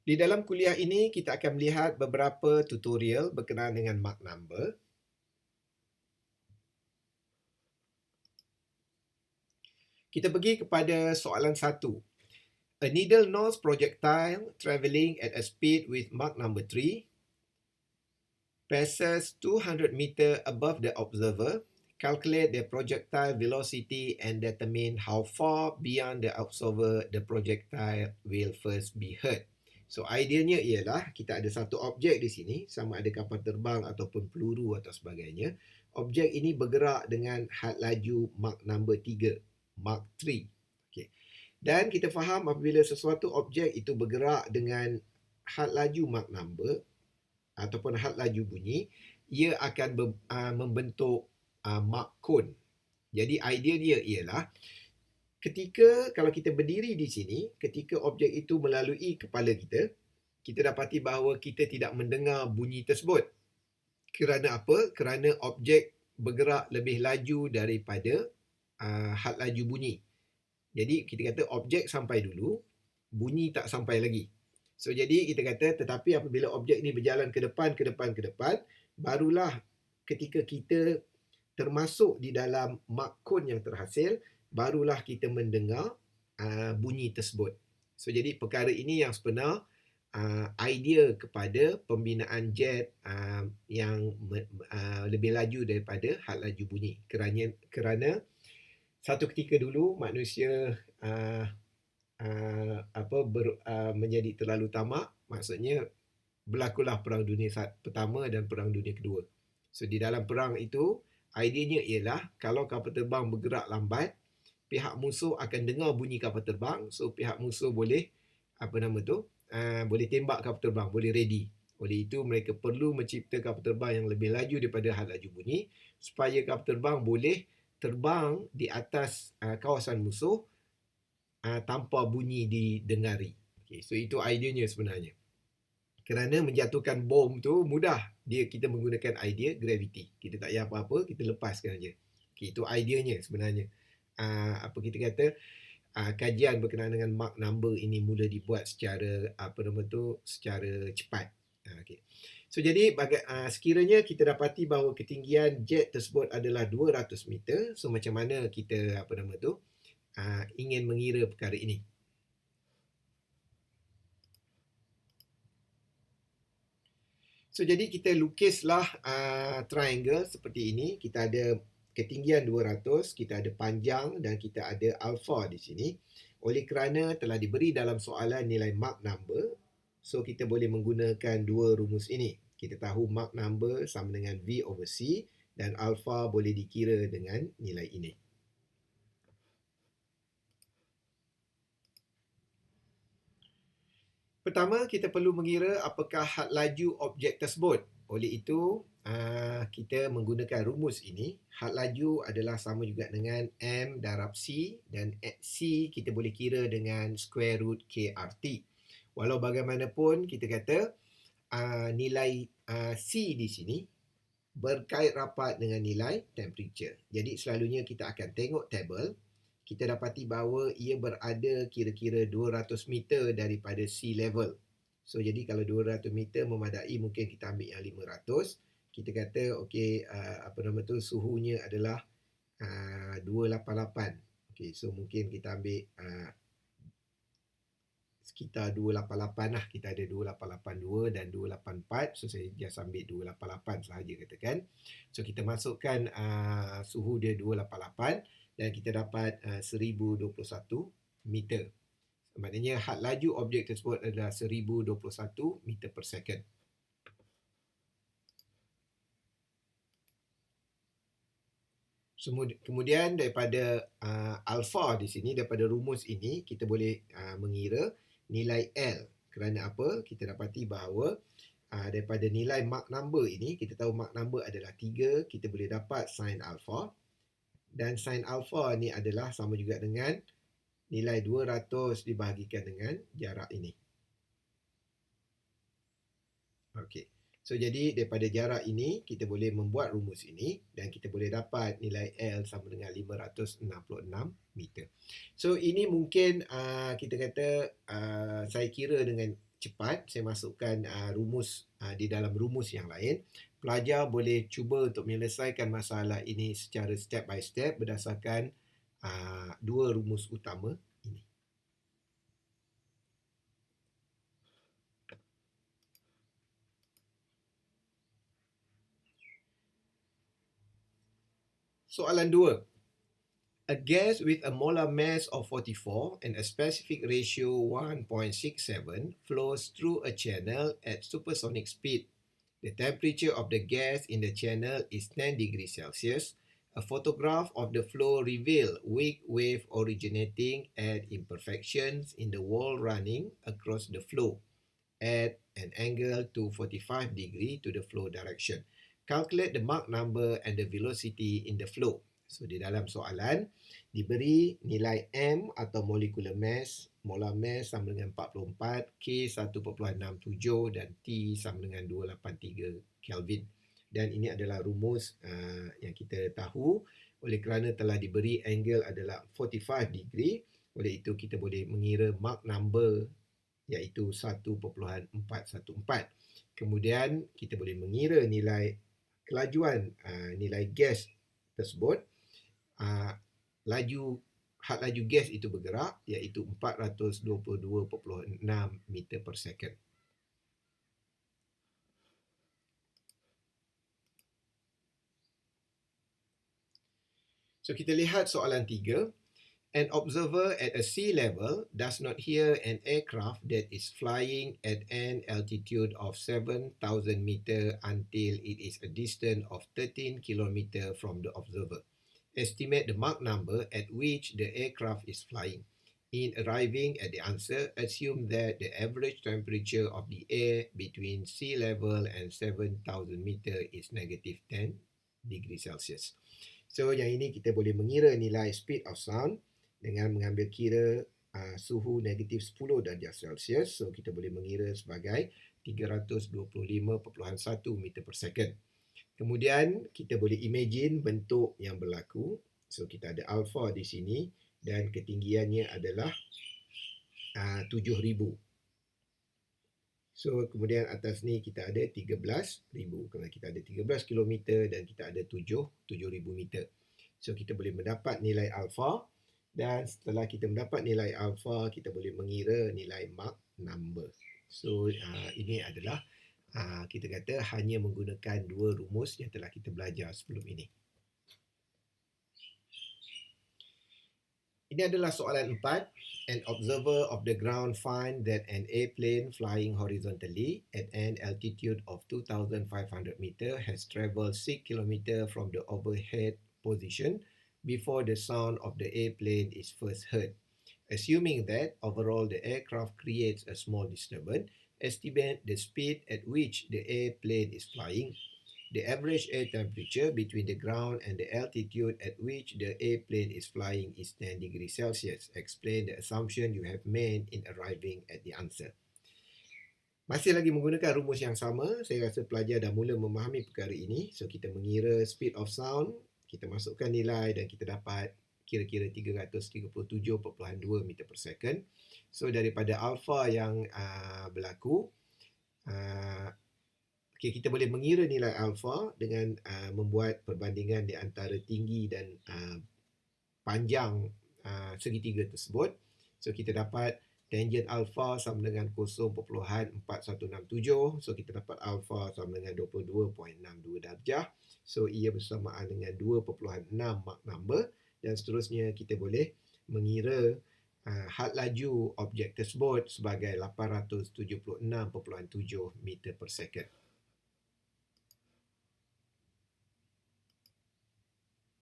Di dalam kuliah ini kita akan melihat beberapa tutorial berkenaan dengan Mach number. Kita pergi kepada soalan 1. A needle nose projectile travelling at a speed with Mach number 3 passes 200 meter above the observer. Calculate the projectile velocity and determine how far beyond the observer the projectile will first be heard. So, ideanya ialah kita ada satu objek di sini, sama ada kapal terbang ataupun peluru atau sebagainya. Objek ini bergerak dengan had laju Mach number 3, Mach 3. Okay. Dan kita faham apabila sesuatu objek itu bergerak dengan had laju Mach number ataupun had laju bunyi, ia akan membentuk Mach cone. Jadi idea dia ialah kalau kita berdiri di sini, ketika objek itu melalui kepala kita, kita dapati bahawa kita tidak mendengar bunyi tersebut. Kerana apa? Kerana objek bergerak lebih laju daripada had laju bunyi. Jadi kita kata objek sampai dulu, bunyi tak sampai lagi. So jadi kita kata tetapi apabila objek ini berjalan ke depan, barulah ketika kita termasuk di dalam Mach cone yang terhasil, barulah kita mendengar bunyi tersebut. So jadi perkara ini yang sebenar idea kepada pembinaan jet yang lebih laju daripada had laju bunyi. Kerana satu ketika dulu manusia menjadi terlalu tamak, maksudnya berlakulah Perang Dunia Pertama dan Perang Dunia Kedua. So di dalam perang itu, ideanya ialah kalau kapal terbang bergerak lambat, pihak musuh akan dengar bunyi kapal terbang, so pihak musuh boleh boleh tembak kapal terbang, boleh ready. Oleh itu mereka perlu mencipta kapal terbang yang lebih laju daripada had laju bunyi supaya kapal terbang boleh terbang di atas kawasan musuh tanpa bunyi didengari. Okay, so itu ideanya sebenarnya. Kerana menjatuhkan bom tu mudah. Kita menggunakan idea gravity. Kita tak payah apa-apa, kita lepaskan saja. Okay, itu ideanya sebenarnya. Kita kata kajian berkenaan dengan Mach number ini mula dibuat secara secara cepat. Okay. So jadi sekiranya kita dapati bahawa ketinggian jet tersebut adalah 200 meter, so macam mana kita ingin mengira perkara ini? So jadi kita lukislah triangle seperti ini. Kita ada ketinggian 200, kita ada panjang dan kita ada alpha di sini. Oleh kerana telah diberi dalam soalan nilai Mach number, so kita boleh menggunakan dua rumus ini. Kita tahu Mach number sama dengan V/C dan alpha boleh dikira dengan nilai ini. Pertama, kita perlu mengira apakah had laju objek tersebut. Oleh itu, kita menggunakan rumus ini. Had laju adalah sama juga dengan M darab C dan C kita boleh kira dengan square root KRT. Walau bagaimanapun, kita kata nilai C di sini berkait rapat dengan nilai temperature. Jadi selalunya kita akan tengok table. Kita dapati bahawa ia berada kira-kira 200 meter daripada sea level. So, jadi kalau 200 meter memadai, mungkin kita ambil yang 500. Kita kata, okey, suhunya adalah 288. Okey, so mungkin kita ambil sekitar 288 lah. Kita ada 2882 dan 284. So, saya just ambil 288 sahaja katakan. So, kita masukkan suhu dia 288. Dan kita dapat 1021 meter. Maknanya had laju objek tersebut adalah 1021 meter per second. Kemudian daripada alpha di sini, daripada rumus ini, kita boleh mengira nilai L. Kerana apa? Kita dapati bahawa daripada nilai Mach number ini, kita tahu Mach number adalah 3, kita boleh dapat sin alpha. Dan sin alpha ni adalah sama juga dengan nilai 200 dibahagikan dengan jarak ini. Okey. So, jadi daripada jarak ini, kita boleh membuat rumus ini dan kita boleh dapat nilai L sama dengan 566 meter. So, ini mungkin kita kata saya kira dengan cepat, saya masukkan rumus di dalam rumus yang lain. Pelajar boleh cuba untuk menyelesaikan masalah ini secara step by step berdasarkan dua rumus utama ini. Soalan 2. A gas with a molar mass of 44 and a specific ratio 1.67 flows through a channel at supersonic speed. The temperature of the gas in the channel is 10 degrees Celsius. A photograph of the flow reveals weak wave originating at imperfections in the wall running across the flow at an angle to 45 degree to the flow direction. Calculate the Mach number and the velocity in the flow. So, di dalam soalan, diberi nilai M atau molecular mass sama dengan 44, K 1.67 dan T sama dengan 283 Kelvin. Dan ini adalah rumus yang kita tahu oleh kerana telah diberi angle adalah 45 degree. Oleh itu kita boleh mengira Mach number iaitu 1.414. Kemudian kita boleh mengira nilai kelajuan nilai gas tersebut. Had laju gas itu bergerak iaitu 422.6 meter per second. So kita lihat soalan 3. An observer at a sea level does not hear an aircraft that is flying at an altitude of 7,000 meter until it is a distance of 13 km from the observer. Estimate the Mach number at which the aircraft is flying. In arriving at the answer, assume that the average temperature of the air between sea level and 7,000 meter is negative 10 degrees Celsius. So yang ini kita boleh mengira nilai speed of sound dengan mengambil kira suhu negatif 10 darjah Celsius. So kita boleh mengira sebagai 325.1 meter per second. Kemudian kita boleh imagine bentuk yang berlaku. So kita ada alpha di sini dan ketinggiannya adalah 7,000. So kemudian atas ni kita ada 13,000 kerana kita ada 13 km dan kita ada 7,000 meter. So kita boleh mendapat nilai alpha dan setelah kita mendapat nilai alpha kita boleh mengira nilai Mach number. So ini adalah kita kata hanya menggunakan dua rumus yang telah kita belajar sebelum ini. Ini adalah soalan 4. An observer of the ground find that an airplane flying horizontally at an altitude of 2,500 meter has travelled 6 km from the overhead position before the sound of the airplane is first heard. Assuming that overall the aircraft creates a small disturbance, estimate the speed at which the airplane is flying. The average air temperature between the ground and the altitude at which the airplane is flying is 10 degrees Celsius. Explain the assumption you have made in arriving at the answer. Masih lagi menggunakan rumus yang sama, saya rasa pelajar dah mula memahami perkara ini. So kita mengira speed of sound, kita masukkan nilai dan kita dapat kira-kira 337.2 meter per second. So daripada alpha yang berlaku, kita boleh mengira nilai alpha dengan membuat perbandingan di antara tinggi dan panjang segitiga tersebut. So kita dapat tangent alpha sama dengan 0.4167. So kita dapat alpha sama dengan 22.62 darjah. So ia bersamaan dengan 2.6 Mach number dan seterusnya kita boleh mengira had laju objek tersebut sebagai 876.7 meter per second.